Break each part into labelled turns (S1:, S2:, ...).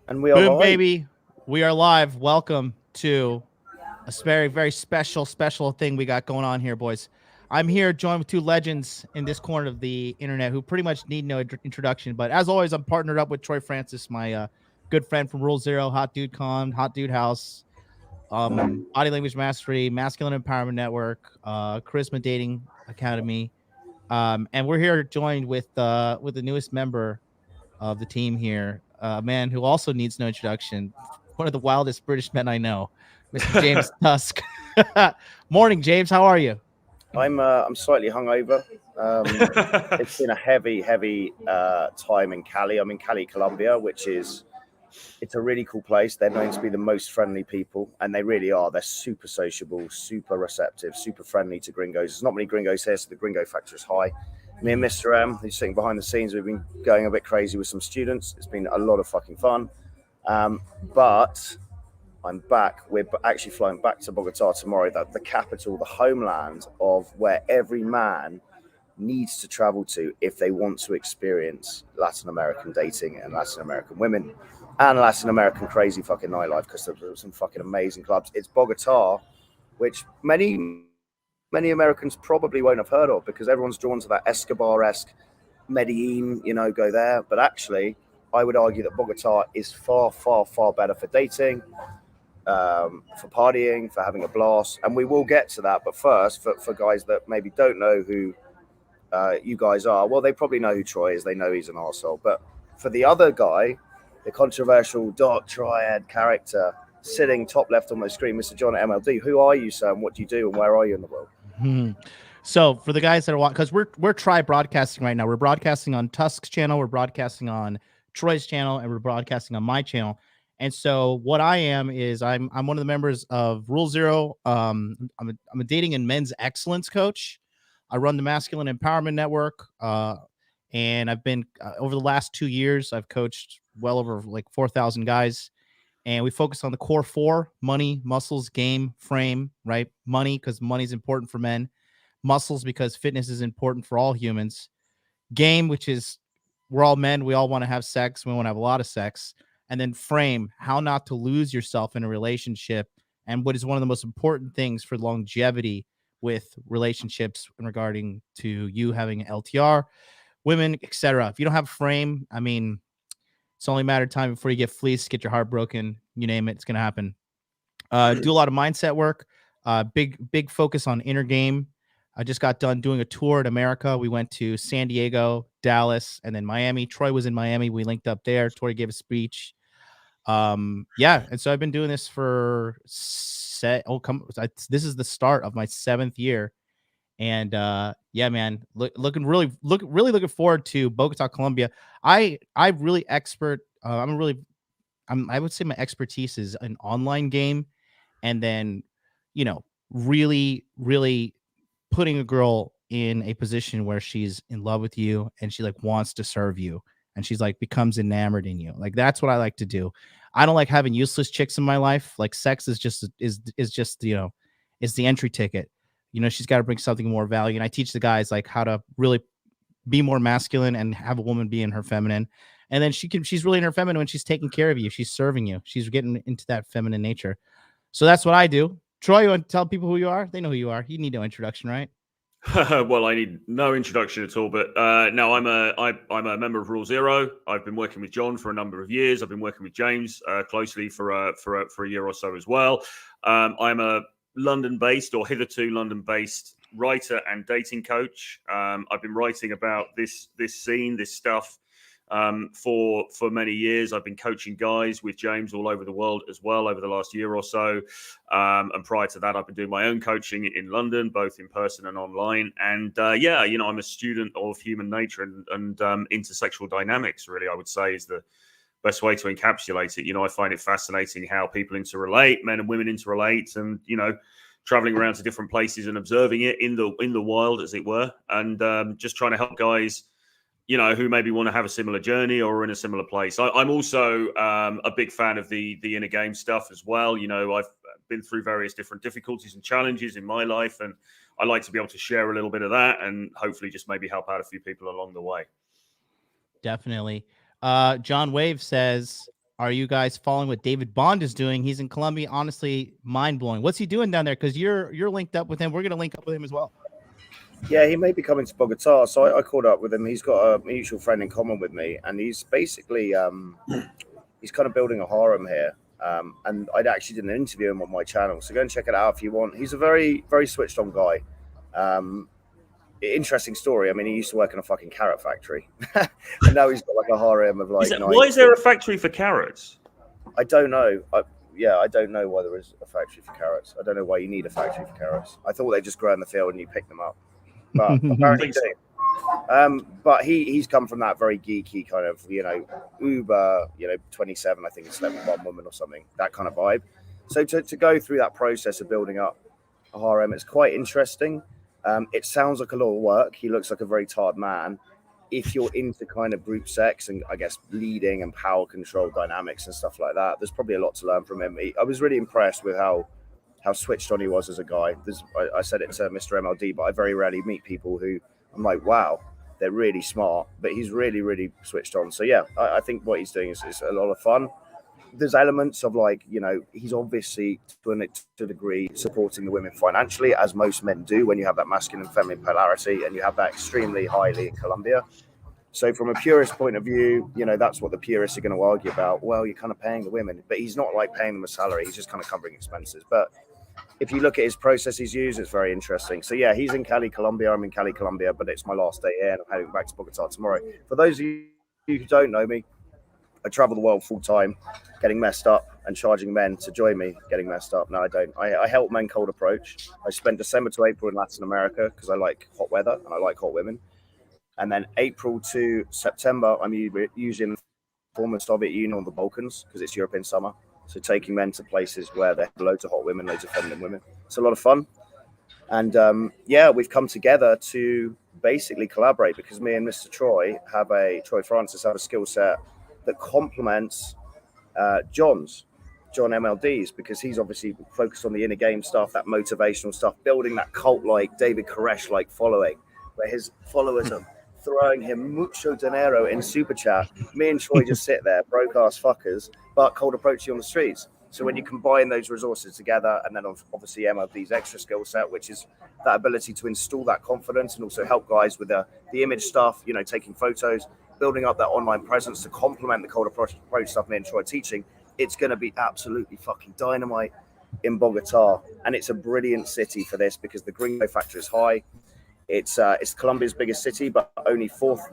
S1: And we are
S2: Boom,
S1: live.
S2: baby. We are live. Welcome to a very, very special thing we got going on here, boys. I'm here joined with two legends in this corner of the internet who pretty much need no introduction. But as always, I'm partnered up with Troy Francis, my good friend from Rule Zero, Hot Dude Con, Hot Dude House, Body Language Mastery, Masculine Empowerment Network, Charisma Dating Academy. And we're here joined with the newest member of the team here, a man who also needs no introduction, one of the wildest British men I know, Mr. James Tusk. Morning, James. How are you?
S1: I'm slightly hungover. It's been a heavy time in Cali. I'm in Cali, Colombia, which is it's a really cool place. They're known to be the most friendly people, and they really are. They're super sociable, super receptive, super friendly to gringos. There's not many gringos here, so the gringo factor is high. Me and Mr. M, who's sitting behind the scenes, we've been going a bit crazy with some students. It's been a lot of fucking fun. But I'm back. We're actually flying back to Bogota tomorrow, the capital, the homeland of where every man needs to travel to if they want to experience Latin American dating and Latin American women and Latin American crazy fucking nightlife because there's some fucking amazing clubs. It's Bogota, which many Americans probably won't have heard of because everyone's drawn to that Escobar-esque Medellin, go there. But actually, I would argue that Bogota is far better for dating, for partying, for having a blast, and we will get to that. But first, for guys that maybe don't know who you guys are, well, they probably know who Troy is. They know he's an arsehole. But for the other guy, the controversial dark triad character sitting top left on my screen, Mr. John at MLD, who are you, sir, and what do you do, and where are you in the world?
S2: So for the guys that are watching, because we're try broadcasting right now. We're broadcasting on Tusk's channel, we're broadcasting on Troy's channel, and we're broadcasting on my channel. And so what I am is I'm one of the members of Rule Zero. I'm a dating and men's excellence coach. I run the Masculine Empowerment Network, and I've been over the last 2 years. I've coached well over like 4,000 guys, and we focus on the core four: money, muscles, game, frame. Right, money because money's important for men, muscles because fitness is important for all humans, game, which is we're all men, we all want to have sex, we want to have a lot of sex, and then frame, how not to lose yourself in a relationship, and what is one of the most important things for longevity with relationships regarding to you having LTR, women, etc. If you don't have frame, I mean, it's only a matter of time before you get fleeced, get your heart broken, you name it, it's going to happen. Do a lot of mindset work, big focus on inner game. I just got done doing a tour in America. We went to San Diego, Dallas, and then Miami. Troy was in Miami. We linked up there. Troy gave a speech. Yeah, and so I've been doing this for this is the start of my 7th year, and yeah, man, really looking forward to Bogota, Colombia. I really expert. I would say my expertise is an online game, and then you know really putting a girl in a position where she's in love with you and she like wants to serve you and she's like becomes enamored in you. Like that's what I like to do. I don't like having useless chicks in my life. Like sex is just is the entry ticket. She's got to bring something more value. And I teach the guys like how to really be more masculine and have a woman be in her feminine. And then she's really in her feminine when she's taking care of you. She's serving you. She's getting into that feminine nature. So that's what I do. Troy, you want to tell people who you are? They know who you are. You need no introduction, right?
S3: Well, I need no introduction at all. But no, I'm a member of Rule Zero. I've been working with John for a number of years. I've been working with James closely for a year or so as well. I'm a London-based or hitherto London-based writer and dating coach. I've been writing about this scene, this stuff for many years. I've been coaching guys with James all over the world as well over the last year or so. And prior to that, I've been doing my own coaching in London, both in person and online. And yeah, I'm a student of human nature and intersexual dynamics, really, I would say is the best way to encapsulate it. I find it fascinating how people interrelate, men and women interrelate, and, traveling around to different places and observing it in the wild, as it were, and just trying to help guys who maybe want to have a similar journey or are in a similar place. I'm also a big fan of the inner game stuff as well. I've been through various different difficulties and challenges in my life, and I like to be able to share a little bit of that and hopefully just maybe help out a few people along the way.
S2: Definitely. John Wave says, Are you guys following what David Bond is doing? He's in Colombia. Honestly, mind blowing. What's he doing down there? Because you're linked up with him. We're gonna link up with him as well.
S1: Yeah, he may be coming to Bogota, so I caught up with him. He's got a mutual friend in common with me, and he's basically he's kind of building a harem here. And I actually did an interview him on my channel, so go and check it out if you want. He's a very, very switched on guy. Interesting story. I mean, he used to work in a fucking carrot factory, and now he's got like a harem of like.
S3: Why is there a factory for carrots?
S1: I don't know. I don't know why there is a factory for carrots. I don't know why you need a factory for carrots. I thought they just grow in the field and you pick them up, but apparently do. But he's come from that very geeky kind of, uber, 27, I think, slept with one woman or something, that kind of vibe. So to go through that process of building up a harem, it's quite interesting. It sounds like a lot of work. He looks like a very tired man. If you're into kind of group sex and I guess leading and power control dynamics and stuff like that, there's probably a lot to learn from him. I was really impressed with how switched on he was as a guy. I said it to Mr. MLD, but I very rarely meet people who I'm like, wow, they're really smart, but he's really, really switched on. So yeah, I think what he's doing is a lot of fun. There's elements of like, he's obviously to a degree supporting the women financially, as most men do when you have that masculine and feminine polarity, and you have that extremely highly in Colombia. So from a purist point of view, that's what the purists are going to argue about. Well, you're kind of paying the women, but he's not like paying them a salary. He's just kind of covering expenses. But if you look at his process he's used, it's very interesting. So yeah, he's in Cali, Colombia. I'm in Cali, Colombia, but it's my last day here and I'm heading back to Bogota tomorrow. For those of you who don't know me, I travel the world full time, getting messed up and charging men to join me getting messed up. No, I don't. I help men cold approach. I spent December to April in Latin America because I like hot weather and I like hot women. And then April to September, I'm usually in the former Soviet Union or the Balkans because it's European summer. So taking men to places where there are loads of hot women, loads of feminine women. It's a lot of fun. And we've come together to basically collaborate because me and Mr. Troy Francis have a skill set that complements John MLD's, because he's obviously focused on the inner game stuff, that motivational stuff, building that cult-like David Koresh-like following, where his followers are throwing him mucho dinero in super chat. Me and Troy just sit there, broke ass fuckers, but cold approach you on the streets. So when you combine those resources together, and then obviously MLD's extra skill set, which is that ability to install that confidence and also help guys with the image stuff, taking photos, building up that online presence to complement the cold approach stuff me and Troy teaching, it's going to be absolutely fucking dynamite in Bogota. And it's a brilliant city for this because the gringo factor is high. It's Colombia's biggest city, but only fourth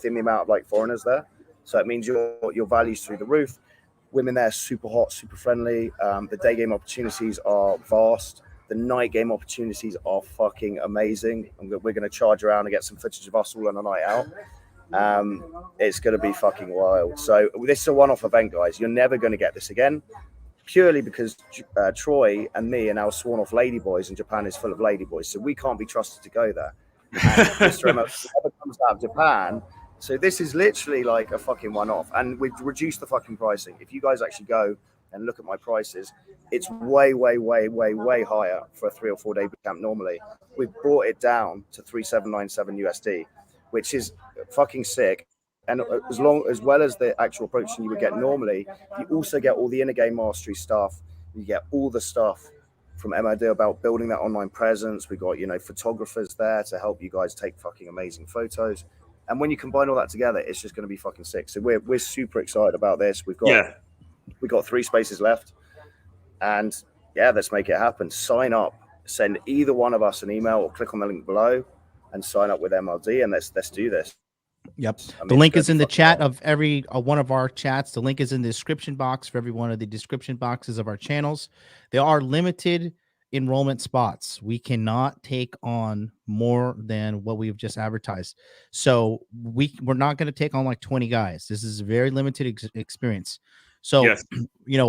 S1: in the amount of like foreigners there. So it means your value's through the roof. Women there are super hot, super friendly. The day game opportunities are vast. The night game opportunities are fucking amazing. And we're going to charge around and get some footage of us all on a night out. It's going to be fucking wild. So this is a one-off event, guys. You're never going to get this again, purely because Troy and me are now sworn off ladyboys, and Japan is full of ladyboys, so we can't be trusted to go there. And Mr. Emma never comes out of Japan, so this is literally like a fucking one-off, and we've reduced the fucking pricing. If you guys actually go and look at my prices, it's way, way, way, way, way higher for a 3 or 4 day bootcamp normally. We've brought it down to 3,797 USD, which is fucking sick. And as well as the actual approaching you would get normally, you also get all the inner game mastery stuff. You get all the stuff from MID about building that online presence. We got, photographers there to help you guys take fucking amazing photos. And when you combine all that together, it's just going to be fucking sick. So we're super excited about this. We've got 3 spaces left, and let's make it happen. Sign up. Send either one of us an email or click on the link below and sign up with MLD, and let's do this.
S2: Yep. The link is in the chat of every one of our chats. The link is in the description box for every one of the description boxes of our channels. There are limited enrollment spots. We cannot take on more than what we've just advertised. So we're not going to take on like 20 guys. This is a very limited experience. So,
S3: yes.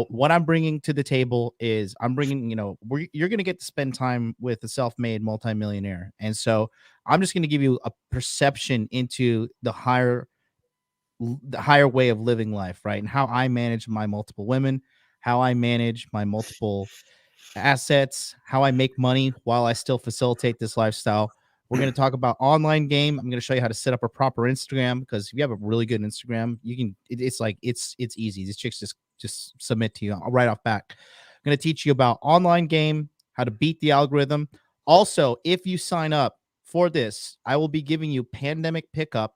S2: What I'm bringing to the table is I'm bringing, you're going to get to spend time with a self-made multimillionaire. And so I'm just going to give you a perception into the higher way of living life, right? And how I manage my multiple women, how I manage my multiple assets, how I make money while I still facilitate this lifestyle. We're going to talk about online game. I'm going to show you how to set up a proper Instagram, because if you have a really good Instagram, you can. It's easy. These chicks just submit to you right off back. I'm going to teach you about online game, how to beat the algorithm. Also, if you sign up for this, I will be giving you Pandemic Pickup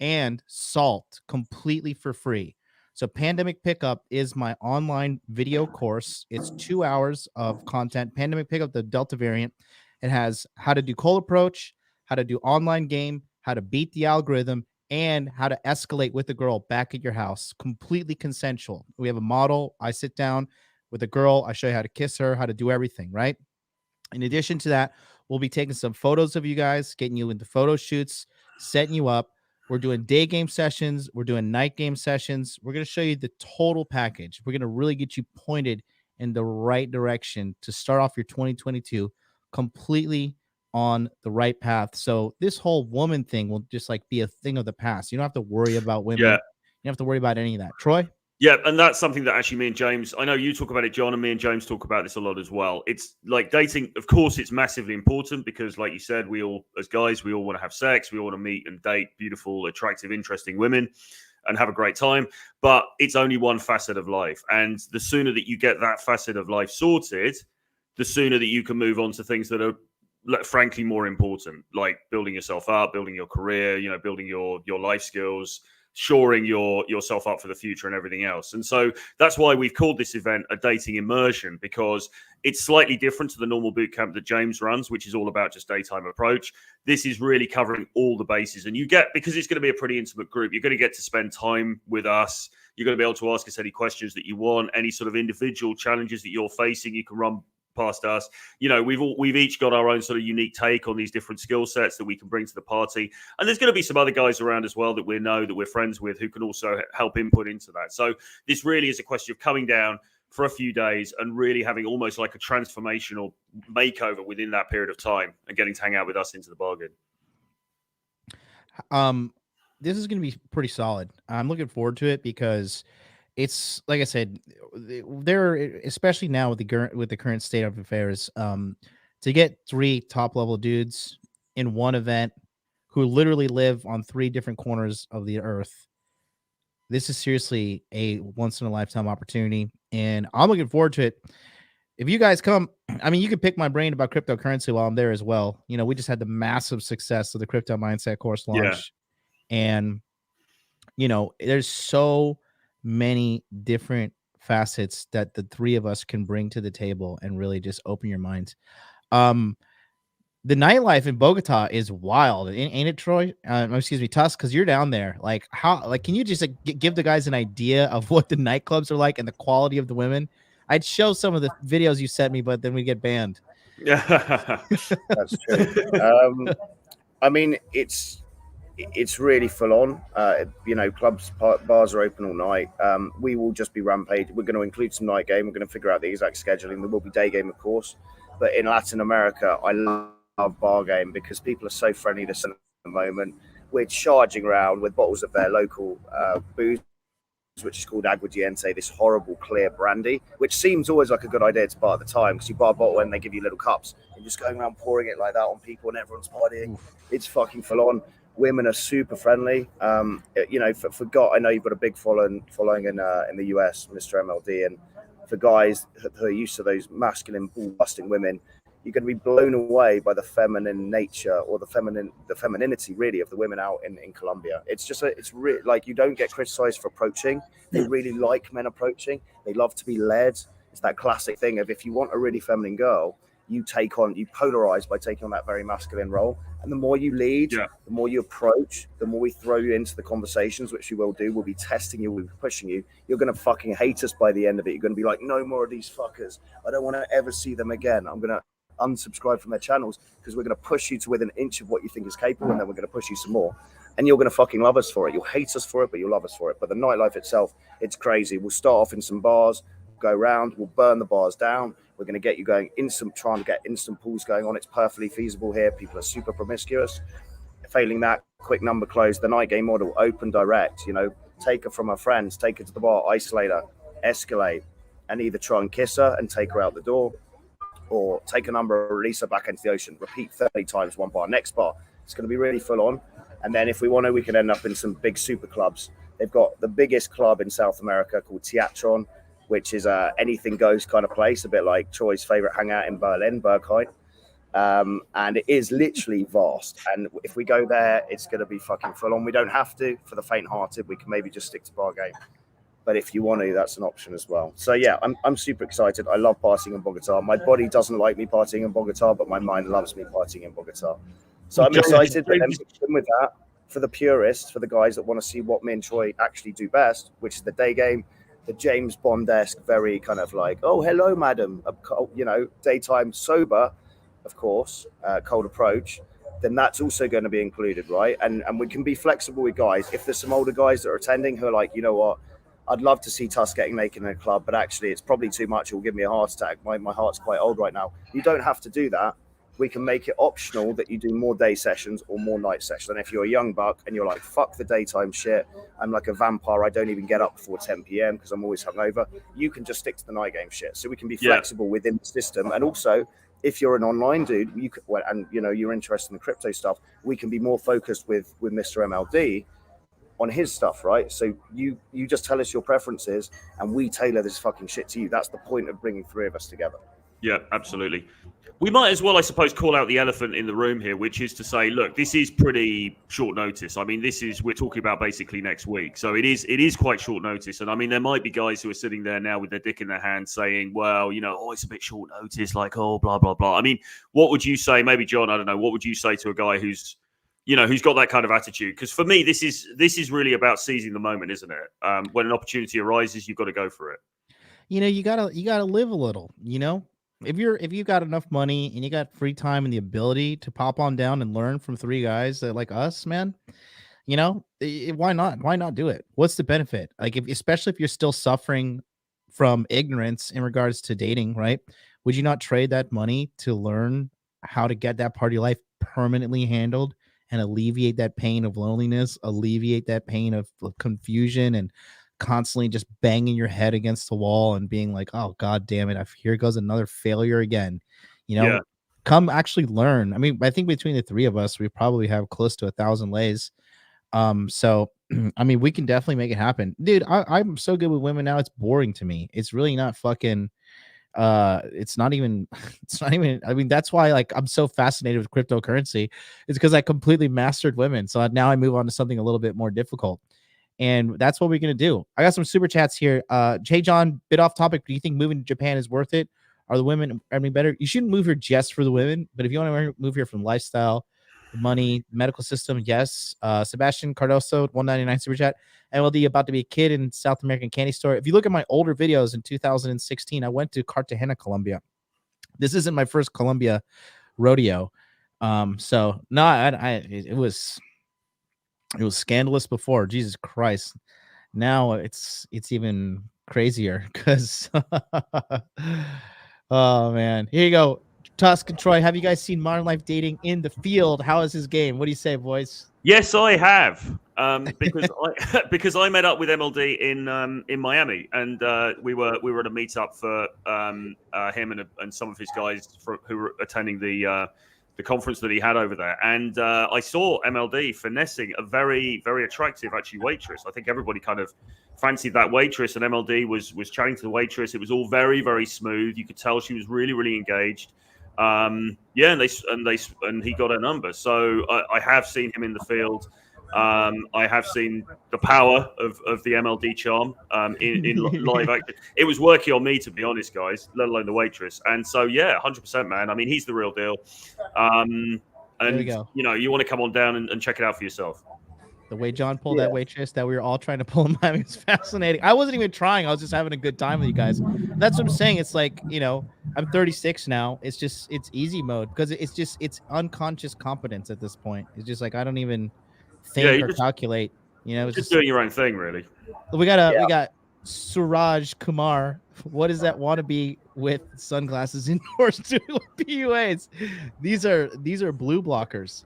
S2: and Salt completely for free. So Pandemic Pickup is my online video course. It's 2 hours of content. Pandemic Pickup, the Delta variant. It has how to do cold approach, how to do online game, how to beat the algorithm, and how to escalate with a girl back at your house. Completely consensual. We have a model. I sit down with a girl. I show you how to kiss her, how to do everything, right? In addition to that, we'll be taking some photos of you guys, getting you into photo shoots, setting you up. We're doing day game sessions. We're doing night game sessions. We're going to show you the total package. We're going to really get you pointed in the right direction to start off your 2022 completely on the right path. So this whole woman thing will just like be a thing of the past. You don't have to worry about women.
S3: Yeah.
S2: You don't have to worry about any of that. Troy?
S3: Yeah, and that's something that actually me and James, I know you talk about it, John, and me and James talk about this a lot as well. It's like dating, of course, it's massively important because, like you said, we all, as guys, we all want to have sex. We all want to meet and date beautiful, attractive, interesting women and have a great time. But it's only one facet of life. And the sooner that you get that facet of life sorted, the sooner that you can move on to things that are, frankly, more important, like building yourself up, building your career, you know, building your life skills, shoring yourself up for the future and everything else. And so that's why we've called this event a dating immersion, because it's slightly different to the normal boot camp that James runs, which is all about just daytime approach. This is really covering all the bases, and you get, because it's going to be a pretty intimate group, you're going to get to spend time with us. You're going to be able to ask us any questions that you want, any sort of individual challenges that you're facing, you can run past us. You know, we've each got our own sort of unique take on these different skill sets that we can bring to the party, and there's going to be some other guys around as well that we know, that we're friends with, who can also help input into that. So this really is a question of coming down for a few days and really having almost like a transformational makeover within that period of time, and getting to hang out with us into the bargain.
S2: This is going to be pretty solid. I'm looking forward to it because it's, like I said, there, especially now with the current state of affairs, to get 3 top level dudes in one event who literally live on 3 different corners of the earth. This is seriously a once in a lifetime opportunity, and I'm looking forward to it. If you guys come, I mean, you can pick my brain about cryptocurrency while I'm there as well. You know, we just had the massive success of the crypto mindset course launch, and you know, there's so many different facets that the 3 of us can bring to the table and really just open your minds. The nightlife in Bogota is wild, ain't it, Troy? Excuse me, Tusk, because you're down there. Like, how? Like, can you just give the guys an idea of what the nightclubs are like and the quality of the women? I'd show some of the videos you sent me, but then we get banned.
S3: Yeah,
S1: That's true. I mean, it's really full on. You know, clubs, bars are open all night. We will just be rampage. We're going to include some night game. We're going to figure out the exact scheduling. There will be day game, of course. But in Latin America, I love bar game because people are so friendly to at the moment. We're charging around with bottles of their local booze, which is called Aguardiente, this horrible clear brandy, which seems always like a good idea to buy at the time because you buy a bottle and they give you little cups and just going around pouring it like that on people and everyone's partying. It's fucking full on. Women are super friendly. You know, for guys, I know you've got a big following in the US, Mr. MLD, and for guys who are used to those masculine ball-busting women, you're going to be blown away by the feminine nature or the femininity really of the women out in Colombia. It's just like you don't get criticized for approaching. They really like men approaching. They love to be led. It's that classic thing of, if you want a really feminine girl, you polarize by taking on that very masculine role. And the more you lead, the more you approach, the more we throw you into the conversations, which we will do. We'll be testing you, we'll be pushing you. You're going to fucking hate us by the end of it. You're going to be like, no more of these fuckers. I don't want to ever see them again. I'm going to unsubscribe from their channels because we're going to push you to within an inch of what you think is capable, and then we're going to push you some more. And you're going to fucking love us for it. You'll hate us for it, but you'll love us for it. But the nightlife itself, it's crazy. We'll start off in some bars, go around, we'll burn the bars down. We're going to get you going trying to get instant pools going on. It's perfectly feasible here. People are super promiscuous. Failing that, quick number close. The night game model, open direct. You know, take her from her friends, take her to the bar, isolate her, escalate, and either try and kiss her and take her out the door, or take a number, release her back into the ocean, repeat 30 times one bar. Next bar, it's going to be really full on. And then if we want to, we can end up in some big super clubs. They've got the biggest club in South America called Teatron, which is a anything goes kind of place, a bit like Troy's favorite hangout in Berlin, Berghain. And it is literally vast. And if we go there, it's going to be fucking full on. We don't have to. For the faint-hearted, we can maybe just stick to bar game. But if you want to, that's an option as well. So yeah, I'm super excited. I love partying in Bogota. My body doesn't like me partying in Bogota, but my mind loves me partying in Bogota. So I'm excited. But then with that, for the purists, for the guys that want to see what me and Troy actually do best, which is the day game, the James Bond-esque, very kind of like, oh, hello, madam, you know, daytime sober, of course, cold approach, then that's also going to be included, right? And we can be flexible with guys. If there's some older guys that are attending who are like, you know what, I'd love to see Tusk getting naked in a club, but actually it's probably too much. It will give me a heart attack. My heart's quite old right now. You don't have to do that. We can make it optional that you do more day sessions or more night sessions. And if you're a young buck and you're like, fuck the daytime shit, I'm like a vampire, I don't even get up before 10 p.m. because I'm always hungover, you can just stick to the night game shit. So we can be flexible within the system. And also, if you're an online dude, you could, well, and you know you're interested in the crypto stuff, we can be more focused with Mr. MLD on his stuff, right? So you just tell us your preferences and we tailor this fucking shit to you. That's the point of bringing three of us together.
S3: Yeah, absolutely. We might as well, I suppose, call out the elephant in the room here, which is to say, look, this is pretty short notice. I mean, we're talking about basically next week. So it is quite short notice. And I mean, there might be guys who are sitting there now with their dick in their hand saying, well, you know, oh, it's a bit short notice, like, oh, blah, blah, blah. I mean, what would you say, maybe John, I don't know, what would you say to a guy who's got that kind of attitude? Because for me, this is really about seizing the moment, isn't it? When an opportunity arises, you've got to go for it.
S2: You know, you gotta live a little, you know? If you've got enough money and you got free time and the ability to pop on down and learn from three guys that like us, man, you know, why not? Why not do it? What's the benefit? Like, especially if you're still suffering from ignorance in regards to dating, right? Would you not trade that money to learn how to get that party life permanently handled and alleviate that pain of loneliness, alleviate that pain of confusion and constantly just banging your head against the wall and being like, oh, God damn it, here goes another failure again. You know, come actually learn. I mean, I think between the three of us, we probably have close to 1,000 lays. So, I mean, we can definitely make it happen. Dude, I'm so good with women now. It's boring to me. It's really not fucking, it's not even, I mean, that's why like I'm so fascinated with cryptocurrency. It's because I completely mastered women. So now I move on to something a little bit more difficult. And that's what we're going to do. I got some super chats here. Jay John, bit off topic. Do you think moving to Japan is worth it? Are the women earning better? You shouldn't move here just for the women, but if you want to move here from lifestyle, money, medical system, yes. Sebastian Cardoso, 199 super chat. MLD about to be a kid in South American candy store. If you look at my older videos in 2016, I went to Cartagena, Colombia. This isn't my first Colombia rodeo. So no, it was scandalous before. Jesus Christ. Now it's even crazier because oh man. Here you go. Tusk and Troy, have you guys seen Modern Life Dating in the field? How is his game? What do you say, boys?
S3: Yes, I have. Because I met up with MLD in Miami, and we were at a meetup for him and some of his guys who were attending the conference that he had over there, and I saw MLD finessing a very, very attractive actually waitress. I think everybody kind of fancied that waitress, and MLD was chatting to the waitress. It was all very, very smooth. You could tell she was really, really engaged. And he got her number. So I have seen him in the field. I have seen the power of the MLD charm in live action. It was working on me, to be honest, guys, let alone the waitress. And so, yeah, 100%, man. I mean, he's the real deal. And, you know, you want to come on down and check it out for yourself.
S2: The way John pulled that waitress that we were all trying to pull in Miami is fascinating. I wasn't even trying. I was just having a good time with you guys. That's what I'm saying. It's like, you know, I'm 36 now. It's easy mode because it's unconscious competence at this point. It's just like I don't even think or calculate. You know, it's
S3: just doing your own thing, really.
S2: We got Suraj Kumar. What does that want to be with sunglasses indoors doing PUAs? These are blue blockers.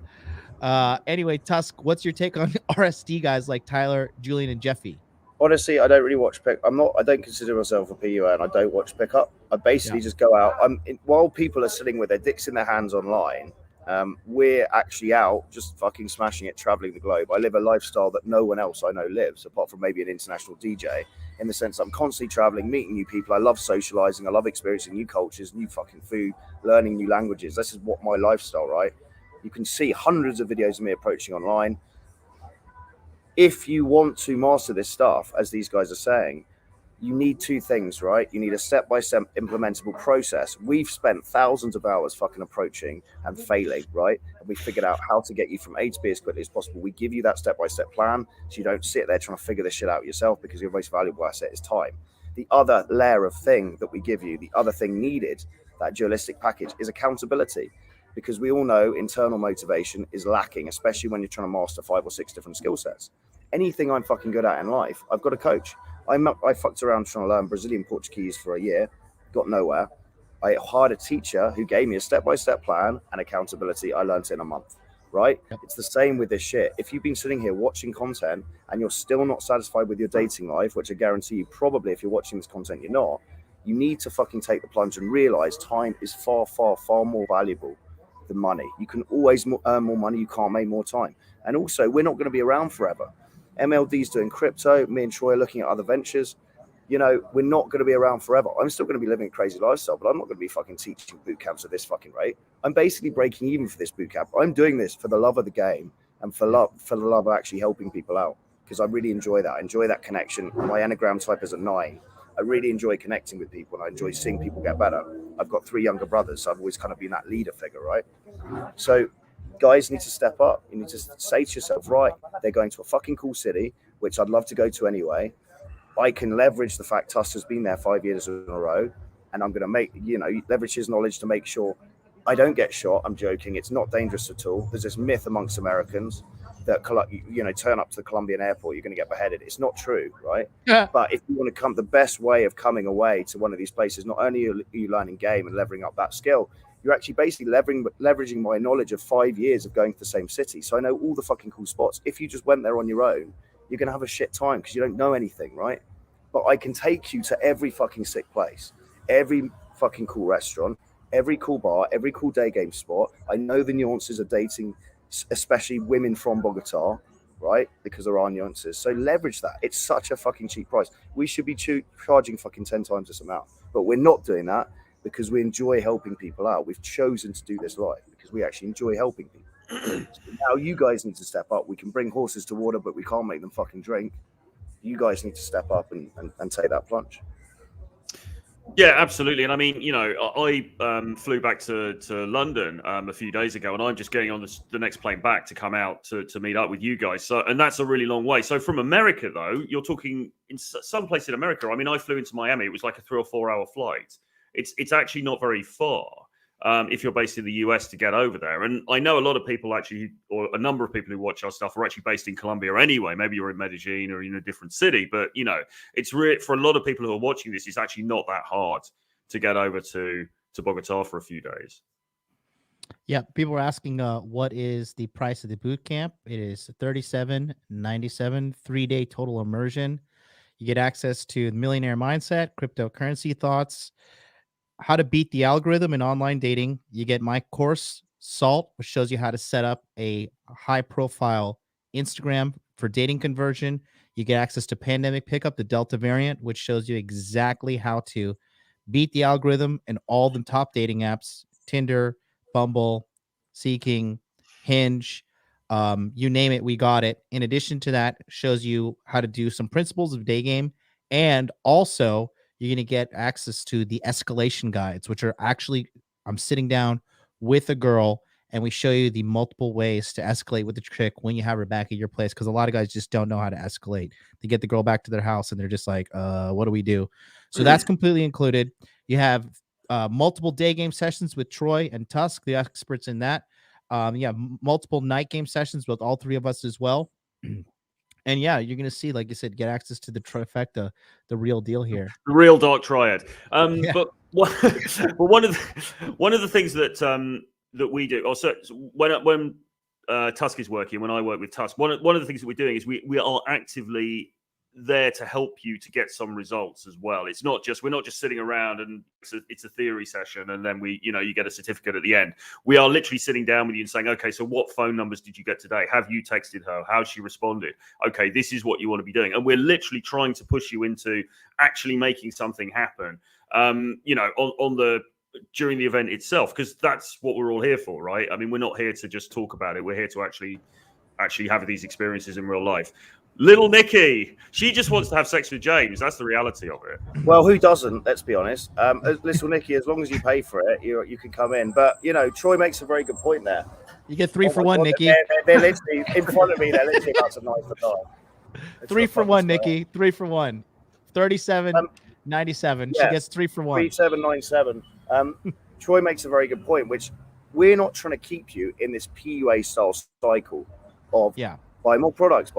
S2: Anyway, Tusk, what's your take on RSD guys like Tyler, Julian, and Jeffy?
S1: Honestly, I don't really watch pick. I don't consider myself a PUA, and I don't watch pickup. I basically just go out. While people are sitting with their dicks in their hands online, we're actually out just fucking smashing it, traveling the globe. I live a lifestyle that no one else I know lives, apart from maybe an international DJ. In the sense, I'm constantly traveling, meeting new people. I love socializing. I love experiencing new cultures, new fucking food, learning new languages. This is what my lifestyle, right? You can see hundreds of videos of me approaching online. If you want to master this stuff, as these guys are saying, you need two things, right? You need a step-by-step implementable process. We've spent thousands of hours fucking approaching and failing, right? And we figured out how to get you from A to B as quickly as possible. We give you that step-by-step plan so you don't sit there trying to figure this shit out yourself, because your most valuable asset is time. The other layer of thing that we give you, the other thing needed, that dualistic package, is accountability. Because we all know internal motivation is lacking, especially when you're trying to master 5 or 6 different skill sets. Anything I'm fucking good at in life, I've got a coach. I fucked around trying to learn Brazilian Portuguese for a year, got nowhere. I hired a teacher who gave me a step-by-step plan and accountability. I learned it in a month, right? Yep. It's the same with this shit. If you've been sitting here watching content and you're still not satisfied with your dating life, which I guarantee you probably, if you're watching this content, you're not, you need to fucking take the plunge and realize time is far, far, far more valuable than money. You can always earn more money. You can't make more time. And also, we're not going to be around forever. MLD's doing crypto. Me and Troy are looking at other ventures. You know, we're not going to be around forever. I'm still going to be living a crazy lifestyle, but I'm not going to be fucking teaching boot camps at this fucking rate. I'm basically breaking even for this boot camp. I'm doing this for the love of the game and for the love of actually helping people out, because I really enjoy that. I enjoy that connection. My Enneagram type is a 9. I really enjoy connecting with people, and I enjoy seeing people get better. I've got 3 younger brothers, so I've always kind of been that leader figure, right? So guys need to step up. You need to say to yourself, right, they're going to a fucking cool city, which I'd love to go to anyway. I can leverage the fact Tusk has been there 5 years in a row, and I'm going to make, leverage his knowledge to make sure I don't get shot. I'm joking. It's not dangerous at all. There's this myth amongst Americans that, turn up to the Colombian airport, you're going to get beheaded. It's not true, right? Yeah. But if you want to come, the best way of coming away to one of these places, not only are you learning game and leveling up that skill, you're actually basically leveraging my knowledge of 5 years of going to the same city. So I know all the fucking cool spots. If you just went there on your own, you're going to have a shit time because you don't know anything, right? But I can take you to every fucking sick place, every fucking cool restaurant, every cool bar, every cool day game spot. I know the nuances of dating, especially women from Bogota, right? Because there are nuances. So leverage that. It's such a fucking cheap price. We should be charging fucking 10 times this amount, but we're not doing that because we enjoy helping people out. We've chosen to do this live because we actually enjoy helping people. So now you guys need to step up. We can bring horses to water, but we can't make them fucking drink. You guys need to step up and take that plunge.
S3: Yeah, absolutely. And I mean, I flew back to London a few days ago, and I'm just getting on the next plane back to come out to meet up with you guys. So, and that's a really long way. So from America, though, you're talking in some place in America. I mean, I flew into Miami. It was like a 3 or 4 hour flight. It's actually not very far if you're based in the US to get over there. And I know a lot of people actually, or a number of people who watch our stuff are actually based in Colombia anyway. Maybe you're in Medellin or in a different city, but it's for a lot of people who are watching this, it's actually not that hard to get over to Bogota for a few days.
S2: Yeah, people are asking what is the price of the boot camp. It is $37.97, 3-day total immersion. You get access to the Millionaire Mindset, Cryptocurrency Thoughts, How to Beat the Algorithm in Online Dating. You get my course, Salt, which shows you how to set up a high-profile Instagram for dating conversion. You get access to Pandemic Pickup, the Delta variant, which shows you exactly how to beat the algorithm in all the top dating apps, Tinder, Bumble, Seeking, Hinge, you name it, we got it. In addition to that, shows you how to do some principles of day game, and also you're going to get access to the escalation guides, which are actually, I'm sitting down with a girl and we show you the multiple ways to escalate with the chick when you have her back at your place, because a lot of guys just don't know how to escalate. They get the girl back to their house and they're just like, what do we do? So that's completely included. You have multiple day game sessions with Troy and Tusk, the experts in that. Multiple night game sessions with all 3 of us as well. And yeah, you're going to see, like you said, get access to the trifecta, the real deal here.
S3: The real dark triad. But one of the things that we do, also when Tusk is working, when I work with Tusk, one of the things that we're doing is we are actively there to help you to get some results as well. It's not just, we're not just sitting around and it's a theory session and then you get a certificate at the end. We are literally sitting down with you and saying, okay, so what phone numbers did you get today? Have you texted her? How's she responded? Okay, this is what you want to be doing. And we're literally trying to push you into actually making something happen, during the event itself, because that's what we're all here for, right? I mean, we're not here to just talk about it. We're here to actually have these experiences in real life. Little Nikki, she just wants to have sex with James. That's the reality of it.
S1: Well, who doesn't? Let's be honest. Little Nikki, as long as you pay for it, you can come in. But Troy makes a very good point there.
S2: You get 3 for 1, Nikki.
S1: They're literally in front of me. They're literally about to knife the guy.
S2: 3 for 1, Nikki. 3 for 1. 37.97. She gets 3 for 1.
S1: 37.97. Troy makes a very good point, which we're not trying to keep you in this PUA style cycle of buy more products.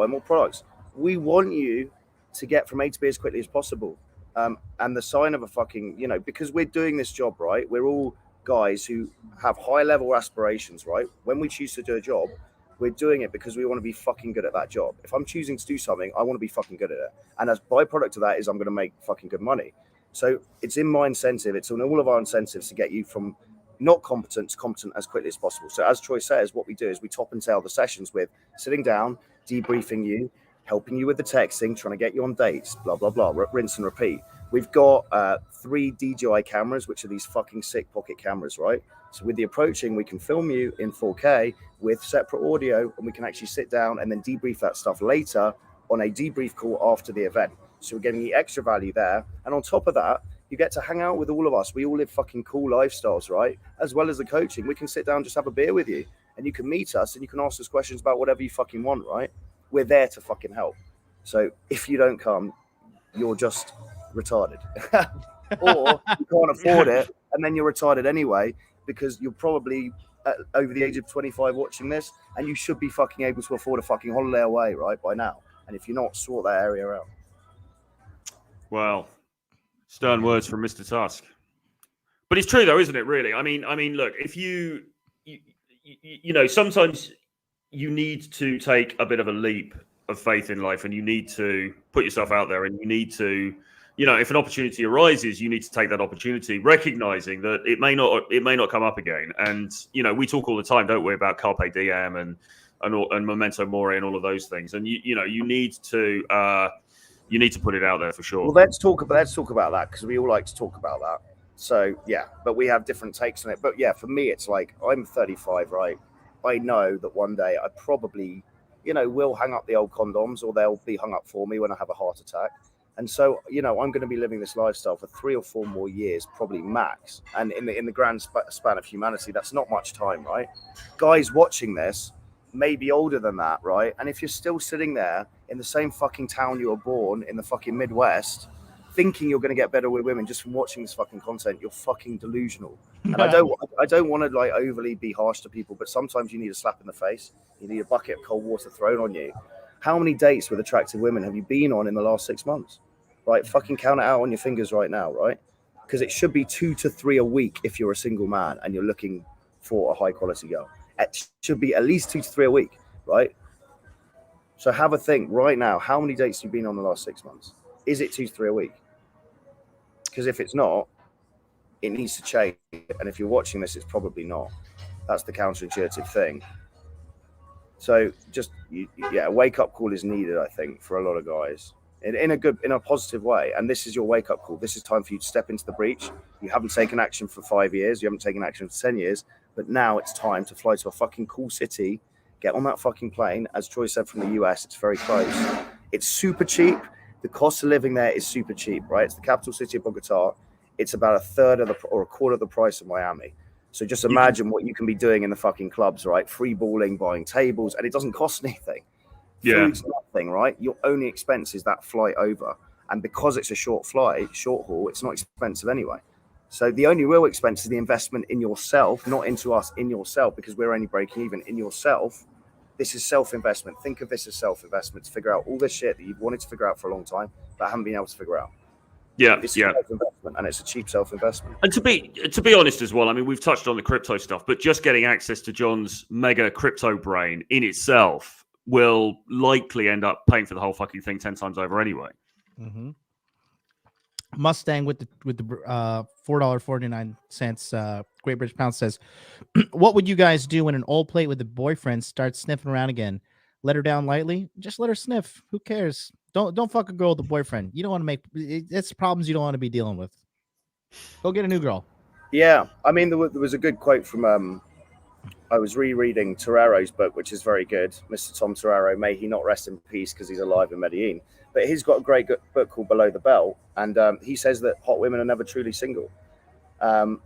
S1: We want you to get from A to B as quickly as possible. And the sign of a fucking, because we're doing this job, right? We're all guys who have high level aspirations, right? When we choose to do a job, we're doing it because we want to be fucking good at that job. If I'm choosing to do something, I want to be fucking good at it. And as byproduct of that is I'm going to make fucking good money. So it's in my incentive. It's on all of our incentives to get you from not competent to competent as quickly as possible. So as Troy says, what we do is we top and tail the sessions with sitting down, debriefing you, helping you with the texting, trying to get you on dates, blah, blah, blah, rinse and repeat. We've got 3 DJI cameras, which are these fucking sick pocket cameras, right? So with the approaching, we can film you in 4K with separate audio, and we can actually sit down and then debrief that stuff later on a debrief call after the event. So we're getting the extra value there. And on top of that, you get to hang out with all of us. We all live fucking cool lifestyles, right? As well as the coaching. We can sit down and just have a beer with you, and you can meet us and you can ask us questions about whatever you fucking want, right? We're there to fucking help. So if you don't come, you're just retarded. Or you can't afford it, and then you're retarded anyway, because you're probably over the age of 25 watching this, and you should be fucking able to afford a fucking holiday away, right, by now. And if you're not, sort that area out.
S3: Well, stern words from Mr. Tusk. But it's true, though, isn't it, really? I mean, look, if you sometimes you need to take a bit of a leap of faith in life, and you need to put yourself out there, and you need to, if an opportunity arises, you need to take that opportunity, recognizing that it may not come up again. And, we talk all the time, don't we, about Carpe Diem and Memento Mori and all of those things. And, you need to put it out there for sure.
S1: Well, let's talk about that, because we all like to talk about that. So, yeah, but we have different takes on it. But, yeah, for me, it's like I'm 35, right? I know that one day I probably, will hang up the old condoms, or they'll be hung up for me when I have a heart attack. And so, I'm going to be living this lifestyle for 3 or 4 more years, probably max. And in the grand span of humanity, that's not much time, right? Guys watching this may be older than that, right? And if you're still sitting there in the same fucking town you were born in the fucking Midwest, thinking you're going to get better with women just from watching this fucking content, you're fucking delusional. And I don't want to like overly be harsh to people, but sometimes you need a slap in the face. You need a bucket of cold water thrown on you. How many dates with attractive women have you been on in the last 6 months? Right? Fucking count it out on your fingers right now, right? Because it should be 2 to 3 a week if you're a single man and you're looking for a high quality girl. It should be at least 2 to 3 a week, right? So have a think right now. How many dates have you been on the last 6 months? Is it 2 to 3 a week? Because if it's not, it needs to change. And if you're watching this, it's probably not. That's the counterintuitive thing. So just, a wake-up call is needed, I think, for a lot of guys in a positive way. And this is your wake-up call. This is time for you to step into the breach. You haven't taken action for 5 years. You haven't taken action for 10 years. But now it's time to fly to a fucking cool city, get on that fucking plane. As Troy said, from the US, it's very close. It's super cheap. The cost of living there is super cheap, right? It's the capital city of Bogota. It's about a third of or a quarter of the price of Miami. So just imagine what you can be doing in the fucking clubs, right? Free balling, buying tables, and it doesn't cost anything.
S3: Yeah.
S1: Food's nothing, right? Your only expense is that flight over. And because it's a short haul, it's not expensive anyway. So the only real expense is the investment in yourself, not into us, in yourself, because we're only breaking even in yourself. This is self-investment. Think of this as self-investment to figure out all the shit that you've wanted to figure out for a long time, but haven't been able to figure out. This is self-investment, and it's a cheap self-investment.
S3: And to be honest as well, I mean, we've touched on the crypto stuff, but just getting access to John's mega crypto brain in itself will likely end up paying for the whole fucking thing 10 times over anyway.
S2: Mm-hmm. Mustang with the $4.49 Great British Pound says, what would you guys do when an old plate with a boyfriend starts sniffing around again? Let her down lightly? Just let her sniff. Who cares? Don't fuck a girl with a boyfriend. You don't want to make it's problems you don't want to be dealing with. Go get a new girl.
S1: Yeah, I mean, there was a good quote from I was rereading Torrero's book, which is very good. Mr. Tom Torrero, may he not rest in peace because he's alive in Medellin. But he's got a great book called Below the Belt, and he says that hot women are never truly single.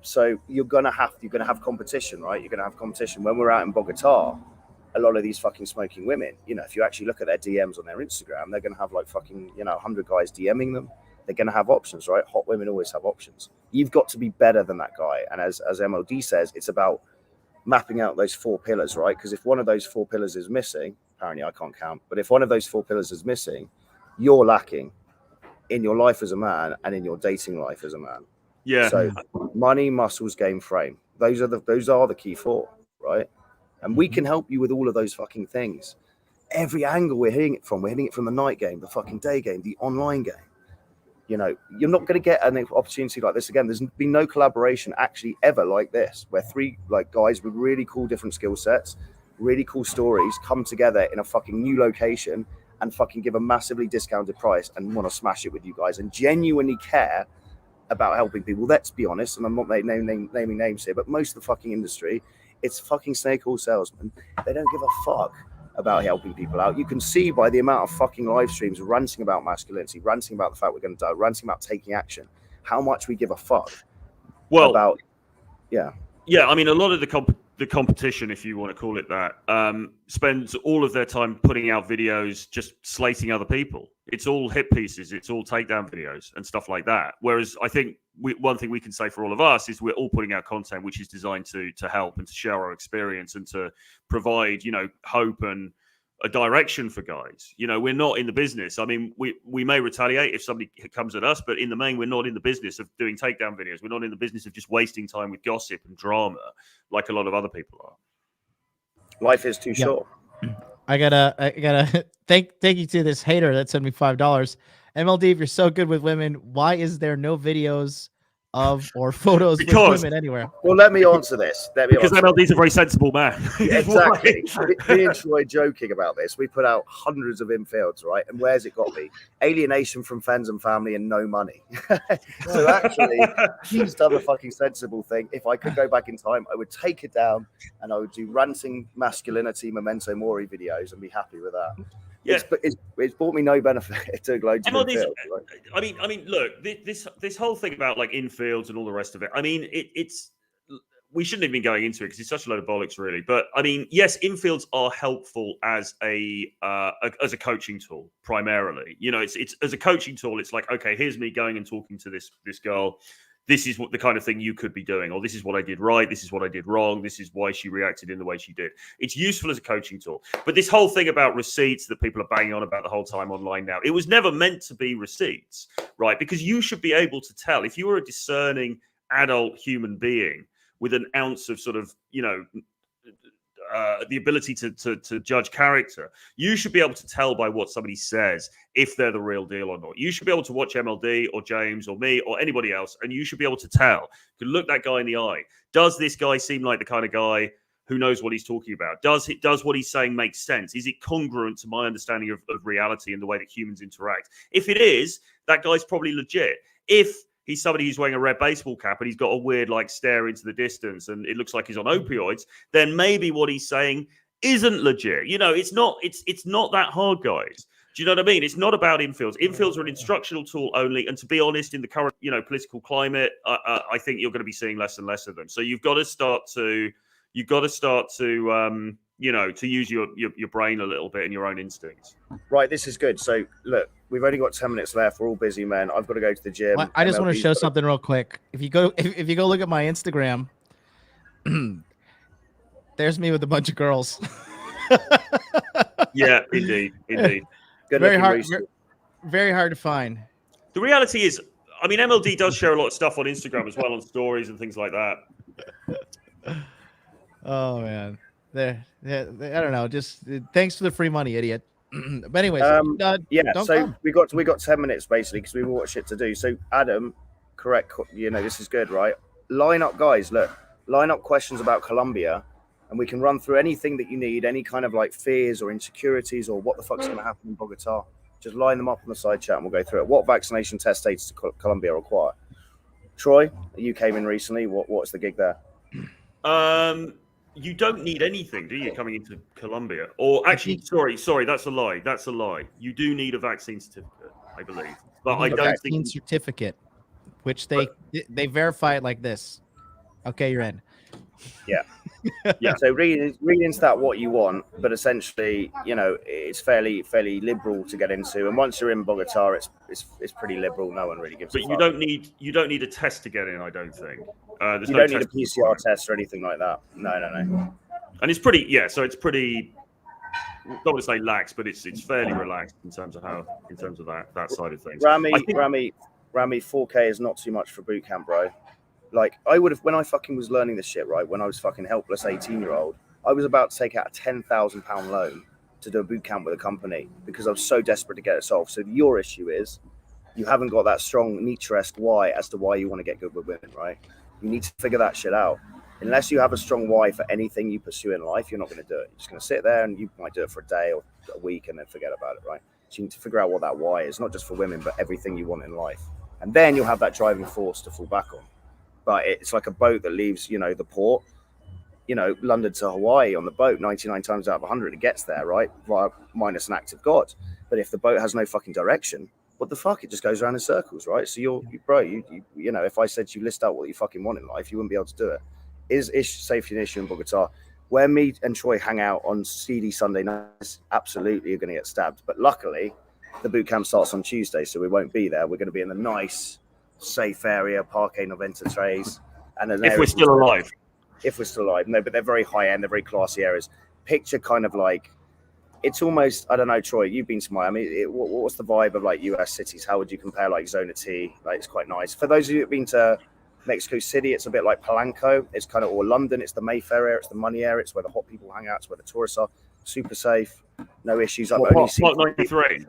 S1: So you're gonna have competition, right? You're gonna have competition. When we're out in Bogota, a lot of these fucking smoking women, you know, if you actually look at their DMs on their Instagram, they're gonna have like fucking, you know, 100 guys DMing them. They're gonna have options, right? Hot women always have options. You've got to be better than that guy. And as MLD says, it's about mapping out those 4 pillars, right? Because if one of those 4 pillars is missing, apparently I can't count, but if one of those 4 pillars is missing, you're lacking in your life as a man and in your dating life as a man.
S3: Yeah.
S1: So money, muscles, game, frame. Those are the key 4, right? And we can help you with all of those fucking things. Every angle we're hitting it from the night game, the fucking day game, the online game. You know, you're not going to get an opportunity like this again. There's been no collaboration actually ever like this, where 3 like guys with really cool different skill sets, really cool stories come together in a fucking new location and fucking give a massively discounted price and want to smash it with you guys and genuinely care about helping people. Let's be honest, and I'm not naming names here, but most of the fucking industry, it's fucking snake oil salesmen. They don't give a fuck about helping people out. You can see by the amount of fucking live streams ranting about masculinity, ranting about the fact we're going to die, ranting about taking action, how much we give a fuck about. Yeah,
S3: I mean, a lot of the competition, if you want to call it that, spends all of their time putting out videos just slating other people. It's all hit pieces, it's all takedown videos and stuff like that. Whereas I think one thing we can say for all of us is we're all putting out content which is designed to help and to share our experience and to provide, you know, hope and a direction for guys. You know, we're not in the business. I mean, we may retaliate if somebody comes at us, but in the main, we're not in the business of doing takedown videos. We're not in the business of just wasting time with gossip and drama like a lot of other people are.
S1: Life is too short.
S2: I gotta thank you to this hater that sent me $5. MLD, if you're so good with women, why is there no videos of or photos with women anywhere?
S1: Well, let me answer this.
S3: Because MLD's a very sensible man.
S1: Exactly. Me and Troy joking about this. We put out hundreds of infields, right? And where's it got me? Alienation from friends and family and no money. So actually, he's done the fucking sensible thing. If I could go back in time, I would take it down and I would do ranting masculinity, memento mori videos and be happy with that. Yeah, it's bought me no benefit to loads of infields, right?
S3: I mean, look, this whole thing about like infields and all the rest of it. I mean, it's we shouldn't have been going into it because it's such a load of bollocks, really. But I mean, yes, infields are helpful as a coaching tool primarily. You know, it's as a coaching tool. It's like, okay, here's me going and talking to this girl. This is what the kind of thing you could be doing, or this is what I did right. This is what I did wrong. This is why she reacted in the way she did. It's useful as a coaching tool. But this whole thing about receipts that people are banging on about the whole time online now, it was never meant to be receipts, right? Because you should be able to tell if you were a discerning adult human being with an ounce of sort of, you know, the ability to judge character, you should be able to tell by what somebody says if they're the real deal or not. You should be able to watch MLD or James or me or anybody else, and you should be able to tell. You can look that guy in the eye. Does this guy seem like the kind of guy who knows what he's talking about? Does what he's saying make sense? Is it congruent to my understanding of reality and the way that humans interact? If it is, that guy's probably legit. If he's somebody who's wearing a red baseball cap and he's got a weird like stare into the distance and it looks like he's on opioids, then maybe what he's saying isn't legit. You know, it's not that hard, guys. Do you know what I mean? It's not about infields. Infields are an instructional tool only. And to be honest, in the current, you know, political climate, I think you're going to be seeing less and less of them. So you've got to start to you know, to use your brain a little bit and your own instincts.
S1: Right, this is good. So look, we've only got 10 minutes left. We're all busy, man. I've got to go to the gym.
S2: Well, I just want to show something real quick. If you go look at my Instagram, there's me with a bunch of girls.
S3: Yeah, indeed.
S1: Good
S2: very hard to find.
S3: The reality is, I mean, MLD does share a lot of stuff on Instagram as well, on stories and things like that.
S2: Oh man. I don't know. Just thanks for the free money, idiot. But anyways,
S1: Yeah.
S2: don't
S1: So
S2: come.
S1: we got 10 minutes basically because we have got shit to do. So Adam, correct. You know this is good, right? Line up, guys. Look, line up questions about Colombia, and we can run through anything that you need, any kind of like fears or insecurities or what the fuck's going to happen in Bogota. Just line them up on the side chat and we'll go through it. What vaccination test status does Colombia require? Troy, you came in recently. What's the gig there?
S3: You don't need anything, do you, coming into Colombia? Or actually, sorry, that's a lie. That's a lie. You do need a vaccine certificate, I believe. But I don't
S2: vaccine
S3: think
S2: certificate, which they verify it like this. Okay, you're in.
S1: Yeah.
S3: Yeah.
S1: So read into that what you want, but essentially, you know, it's fairly liberal to get into. And once you're in Bogota, it's pretty liberal. No one really gives a fuck.
S3: You don't need a test to get in, I don't think.
S1: You don't need a PCR test or anything like that. No.
S3: And it's pretty, so it's pretty. I don't want to say lax, but it's fairly relaxed in terms of that side of things.
S1: Rami, 4K is not too much for boot camp, bro. Like I would have when I fucking was learning this shit, right? When I was fucking helpless 18-year-old, I was about to take out a £10,000 loan to do a boot camp with a company because I was so desperate to get it solved. So your issue is you haven't got that strong Nietzsche-esque why as to why you want to get good with women, right? You need to figure that shit out. Unless you have a strong why for anything you pursue in life, you're not going to do it. You're just going to sit there and you might do it for a day or a week and then forget about it, right? So you need to figure out what that why is, not just for women, but everything you want in life. And then you'll have that driving force to fall back on. But it's like a boat that leaves, you know, the port, you know, London to Hawaii on the boat, 99 times out of 100, it gets there, right? Via minus an act of God. But if the boat has no fucking direction, what the fuck? It just goes around in circles, right? So you know, if I said to you list out what you fucking want in life, you wouldn't be able to do it. Is safety an issue in Bogota? Where me and Troy hang out on seedy Sunday nights, absolutely you're going to get stabbed. But luckily, the boot camp starts on Tuesday, so we won't be there. We're going to be in the nice, safe area, Parque Noventa Tres. And
S3: if we're still alive.
S1: If we're still alive. No, but they're very high-end, they're very classy areas. Picture kind of like, it's almost, I don't know, Troy, you've been to Miami. What's the vibe of like US cities? How would you compare like Zona T? Like, it's quite nice. For those of you who've been to Mexico City, it's a bit like Polanco. It's kind of, or London, it's the Mayfair area, it's the money area, it's where the hot people hang out, it's where the tourists are. Super safe, no issues. I've only seen
S3: Park 93.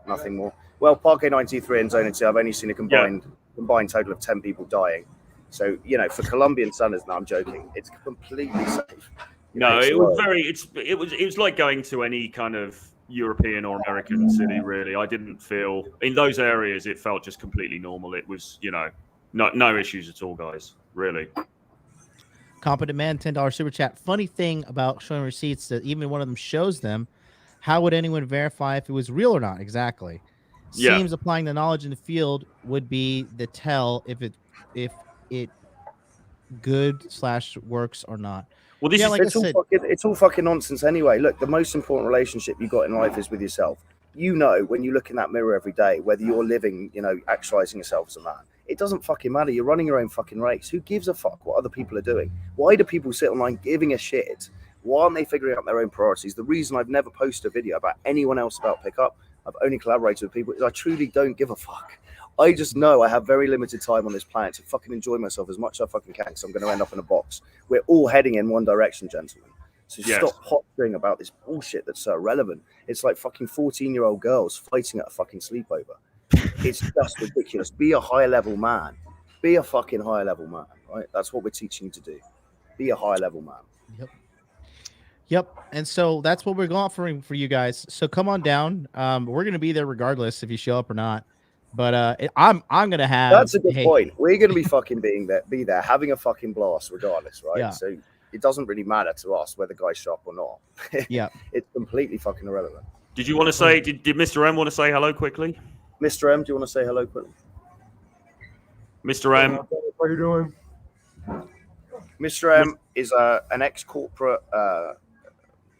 S1: Nothing more. Well, Parque 93 and Zona T, I've only seen a combined total of 10 people dying. So, you know, for Colombian Sunners, no, I'm joking. It's completely safe.
S3: No, it was like going to any kind of European or American city, really. I didn't feel, in those areas, it felt just completely normal. It was, you know, no issues at all, guys, really.
S2: Competent Man, $10 super chat. Funny thing about showing receipts that even one of them shows them, how would anyone verify if it was real or not? Exactly.
S3: Yeah.
S2: Seems applying the knowledge in the field would be the tell if it good / works or not.
S3: Well, this
S1: it's all fucking nonsense anyway. Look, the most important relationship you got in life is with yourself. You know, when you look in that mirror every day, whether you're living, you know, actualizing yourself as a man, it doesn't fucking matter. You're running your own fucking race. Who gives a fuck what other people are doing? Why do people sit online giving a shit? Why aren't they figuring out their own priorities? The reason I've never posted a video about anyone else about pickup, I've only collaborated with people, is I truly don't give a fuck. I just know I have very limited time on this planet to fucking enjoy myself as much as I fucking can, because I'm going to end up in a box. We're all heading in one direction, gentlemen. So stop posturing about this bullshit that's so irrelevant. It's like fucking 14-year-old girls fighting at a fucking sleepover. It's just ridiculous. Be a higher level man. Be a fucking higher level man, right? That's what we're teaching you to do. Be a higher level man.
S2: Yep. And so that's what we're offering for you guys. So come on down. We're going to be there regardless if you show up or not. But I'm going to have.
S1: That's a good point. We're going to be fucking be there, having a fucking blast regardless, right?
S2: Yeah.
S1: So it doesn't really matter to us whether guys show up or not.
S2: Yeah.
S1: It's completely fucking irrelevant.
S3: Did you want to say, did Mr. M want to say hello quickly?
S1: Mr. M, do you want to say hello quickly?
S3: Mr. M.
S4: What are you doing?
S1: Mr. M is an ex-corporate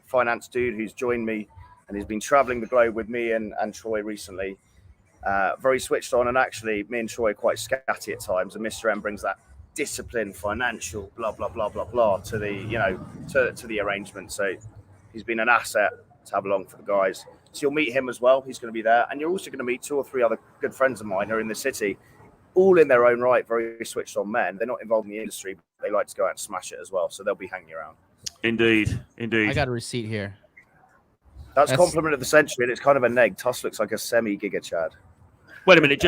S1: finance dude who's joined me and he's been traveling the globe with me and Troy recently. Very switched on, and actually me and Troy are quite scatty at times, and Mr. M brings that discipline, financial, blah, blah, blah, blah, blah, to the, you know, to the arrangement. So he's been an asset to have along for the guys. So you'll meet him as well. He's going to be there. And you're also going to meet 2 or 3 other good friends of mine who are in the city, all in their own right, very switched on men. They're not involved in the industry, but they like to go out and smash it as well. So they'll be hanging around.
S3: Indeed.
S2: I got a receipt here.
S1: That's compliment of the century, and it's kind of a neg. Tuss looks like a semi-giga Chad.
S3: Wait a minute,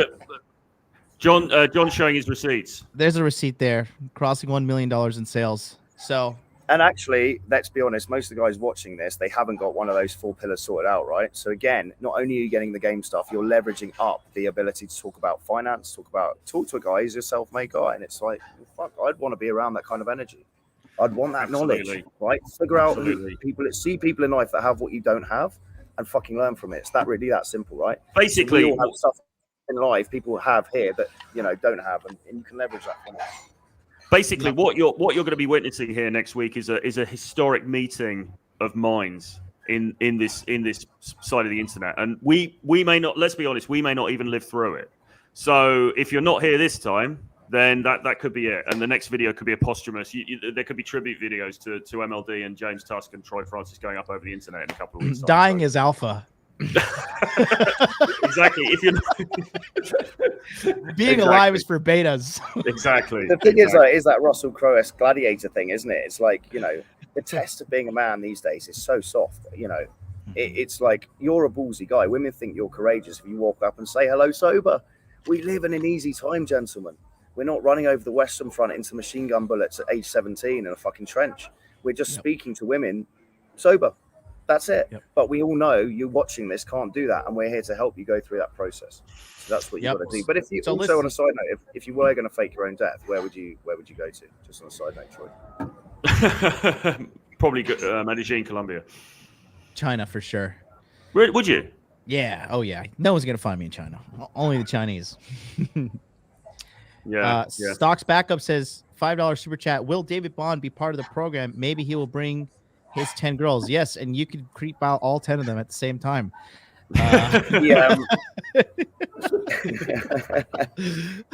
S3: John's showing his receipts.
S2: There's a receipt there, crossing $1 million in sales. So,
S1: and actually, let's be honest, most of the guys watching this, they haven't got one of those 4 pillars sorted out, right? So again, not only are you getting the game stuff, you're leveraging up the ability to talk about finance, talk to a guy who's a self-made guy, and it's like, fuck, I'd want to be around that kind of energy. I'd want that knowledge, right? Figure out who people in life that have what you don't have, and fucking learn from it. It's that simple, right?
S3: Basically,
S1: so we all have stuff in life people have here that don't have, and you can leverage that from it.
S3: Basically, what you're going to be witnessing here next week is a historic meeting of minds in this side of the internet, and we may not. Let's be honest, we may not even live through it. So if you're not here this time, then that could be it. And the next video could be a posthumous. There could be tribute videos to MLD and James Tusk and Troy Francis going up over the internet in a couple of weeks.
S2: Dying is alpha.
S3: Exactly. If you're
S2: being alive is for betas.
S3: Exactly.
S1: The thing is that Russell Crowe-esque gladiator thing, isn't it? It's like, the test of being a man these days is so soft. It's like, you're a ballsy guy. Women think you're courageous if you walk up and say hello sober. We live in an easy time, gentlemen. We're not running over the Western Front into machine gun bullets at age 17 in a fucking trench. We're just speaking to women sober. That's it. Yep. But we all know you watching this can't do that, and we're here to help you go through that process. So that's what you've got to do. But if you on a side note, if you were going to fake your own death, where would you go to? Just on a side note,
S3: Troy. Probably Medellin, Colombia.
S2: China for sure.
S3: Would you?
S2: Yeah. Oh yeah. No one's gonna find me in China. Only the Chinese.
S3: Yeah.
S2: Stocks Backup says $5 super chat. Will David Bond be part of the program? Maybe he will bring his 10 girls. Yes, and you could creep out all 10 of them at the same time.
S1: Yeah.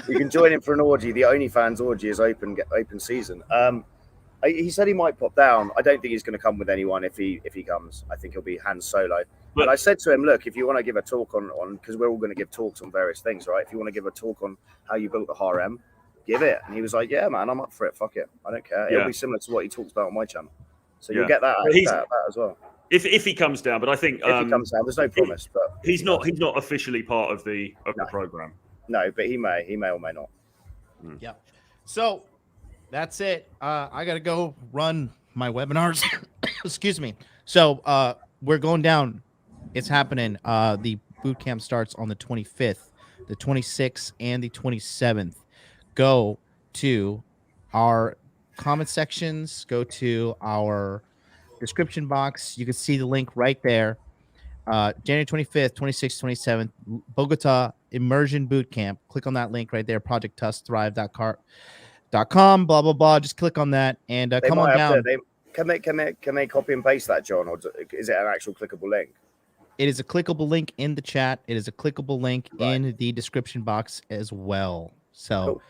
S1: You can join him for an orgy. The OnlyFans orgy is open season. He said he might pop down. I don't think he's going to come with anyone if he comes. I think he'll be Han Solo. But I said to him, look, if you want to give a talk on because we're all going to give talks on various things, right? If you want to give a talk on how you built the harem, give it. And he was like, yeah, man, I'm up for it. Fuck it. I don't care. It'll be similar to what he talks about on my channel. So you'll get that as well.
S3: If he comes down, but I think
S1: if he comes down, there's no promise. But
S3: he's not officially part of the program.
S1: No, but he may or may not.
S2: Yeah. So that's it. I gotta go run my webinars. Excuse me. So we're going down. It's happening. The boot camp starts on the 25th, the 26th, and the 27th. Go to our comment sections. Go to our description box. You can see the link right there. January 25th, 26th, 27th, Bogota Immersion Bootcamp. Click on that link right there. ProjectTustThrive.com. Blah blah blah. Just click on that and come on down.
S1: Can they copy and paste that, John, or is it an actual clickable link?
S2: It is a clickable link in the chat. It is a clickable link in the description box as well. So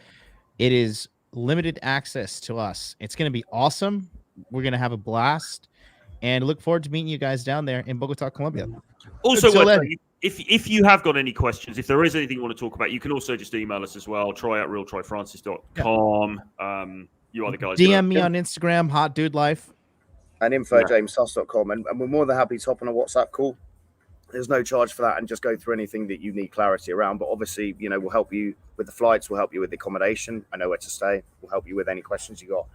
S2: it is limited access to us. It's going to be awesome. We're going to have a blast and look forward to meeting you guys down there in Bogota, Colombia.
S3: Also, if you have got any questions, if there is anything you want to talk about, you can also just email us as well. Troy@realtroyfrancis.com. You are the guys.
S2: DM me on Instagram, Hot Dude Life.
S1: And info@jamestuss.com. And we're more than happy to hop on a WhatsApp call. There's no charge for that, and just go through anything that you need clarity around. But obviously, we'll help you with the flights. We'll help you with the accommodation. I know where to stay. We'll help you with any questions you got.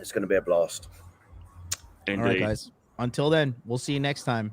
S1: It's going to be a blast.
S3: Indeed.
S2: All right, guys. Until then, we'll see you next time.